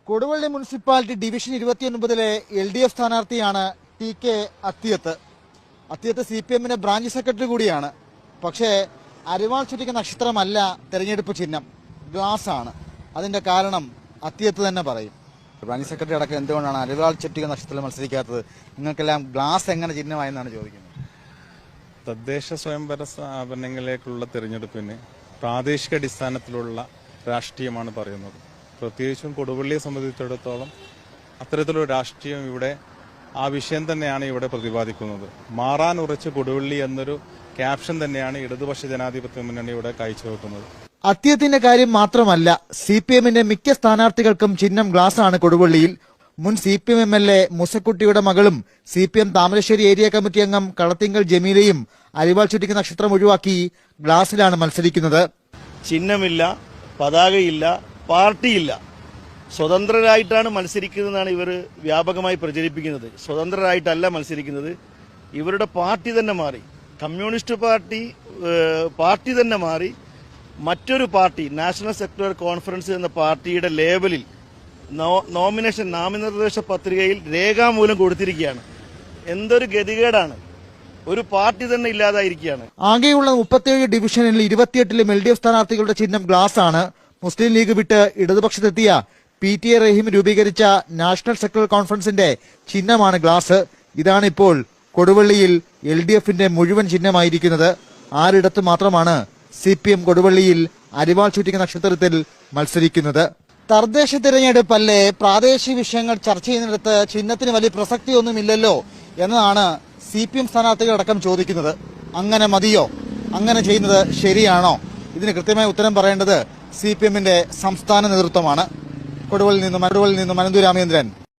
Koduvally municipality division 29-ലെ LDF സ്ഥാനാർത്ഥിയാണ് TK Athiyath. Athiyath CPMന്റെ ബ്രാഞ്ച് സെക്രട്ടറി കൂടിയാണ്. പക്ഷേ അരിവാൾ ചുറ്റിക നക്ഷത്രമല്ല തെരഞ്ഞെടുപ്പ് ചിഹ്നം, ഗ്ലാസ് ആണ്. അതിന്റെ കാരണം അത്തിയത്ത് തന്നെ പറയും. ബ്രാഞ്ച് സെക്രട്ടറി അടക്കം എന്തുകൊണ്ടാണ് അരിവാൾ ചുറ്റിക നക്ഷത്രത്തിൽ മത്സരിക്കാത്തത്? നിങ്ങൾക്കെല്ലാം ഗ്ലാസ് എങ്ങനെ ചിഹ്നമായെന്നാണ് ചോദിക്കുന്നത്. തദ്ദേശ സ്വയംഭരണ സ്ഥാപനങ്ങളിലേക്കുള്ള തെരഞ്ഞെടുപ്പിന് പ്രാദേശിക അടിസ്ഥാനത്തിലുള്ള രാഷ്ട്രീയമാണ് പറയുന്നത്. പ്രത്യേകിച്ചും കൊടുവള്ളിയെ സംബന്ധിച്ചിടത്തോളം അത്തരത്തിലൊരു രാഷ്ട്രീയം ഇവിടെ ആ വിഷയം തന്നെയാണ് ഇവിടെ പ്രതിപാദിക്കുന്നത്. മാറാൻ ഉറച്ച് കൊടുവള്ളി എന്നൊരു ക്യാപ്ഷൻ തന്നെയാണ് ഇടതുപക്ഷ ജനാധിപത്യ മുന്നണി ഇവിടെ കാഴ്ചവെക്കുന്നത്. അത്തിയത്തിന്റെ കാര്യം മാത്രമല്ല, CPMന്റെ മിക്ക സ്ഥാനാർത്ഥികൾക്കും ചിഹ്നം ഗ്ലാസ് ആണ്. കൊടുവള്ളിയിൽ മുൻ CPM MLA മുസക്കുട്ടിയുടെ മകളും CPM താമരശ്ശേരി ഏരിയ കമ്മിറ്റി അംഗം കളത്തിങ്കൽ ജമീലയും അരിവാൾ ചുറ്റിക നക്ഷത്രം ഒഴിവാക്കി ഗ്ലാസിലാണ് മത്സരിക്കുന്നത്. ചിഹ്നമില്ല, പതാകയില്ല, പാർട്ടിയില്ല, സ്വതന്ത്രരായിട്ടാണ് മത്സരിക്കുന്നതെന്നാണ് ഇവർ വ്യാപകമായി പ്രചരിപ്പിക്കുന്നത്. സ്വതന്ത്രരായിട്ടല്ല മത്സരിക്കുന്നത്, ഇവരുടെ പാർട്ടി തന്നെ മാറി. കമ്മ്യൂണിസ്റ്റ് പാർട്ടി തന്നെ മാറി മറ്റൊരു പാർട്ടി, നാഷണൽ സെക്യുലർ കോൺഫറൻസ് എന്ന പാർട്ടിയുടെ ലേബലിൽ നാമനിർദ്ദേശ പത്രികയിൽ രേഖാമൂലം കൊടുത്തിരിക്കുകയാണ്. എന്തൊരു ഗതികേടാണ്! ഒരു പാർട്ടി തന്നെ ഇല്ലാതായിരിക്കുകയാണ്. ആകെയുള്ള 37 ഡിവിഷനിൽ 28-ലും LDF സ്ഥാനാർത്ഥികളുടെ ചിഹ്നം ഗ്ലാസ് ആണ്. മുസ്ലിം ലീഗ് വിട്ട് ഇടതുപക്ഷത്തെത്തിയ PTA റഹീം രൂപീകരിച്ച നാഷണൽ സെക്യുലർ കോൺഫറൻസിന്റെ ചിഹ്നമാണ് ഗ്ലാസ്. ഇതാണിപ്പോൾ കൊടുവള്ളിയിൽ LDFന്റെ മുഴുവൻ ചിഹ്നമായിരിക്കുന്നത്. ആരിടത്ത് മാത്രമാണ് CPM കൊടുവള്ളിയിൽ അരിവാൾ ചുറ്റിക നക്ഷത്രത്തിൽ മത്സരിക്കുന്നത്. തദ്ദേശ തിരഞ്ഞെടുപ്പല്ലേ, പ്രാദേശിക വിഷയങ്ങൾ ചർച്ച ചെയ്യുന്നിടത്ത് ചിഹ്നത്തിന് വലിയ പ്രസക്തിയൊന്നുമില്ലല്ലോ എന്നതാണ് CPM സ്ഥാനാർത്ഥികളടക്കം ചോദിക്കുന്നത്. അങ്ങനെ മതിയോ? അങ്ങനെ ചെയ്യുന്നത് ശരിയാണോ? ഇതിന് കൃത്യമായ ഉത്തരം പറയേണ്ടത് CPMന്റെ സംസ്ഥാന നേതൃത്വമാണ്. കൊടുവള്ളിയിൽ നിന്നും അനന്തു രാമേന്ദ്രൻ,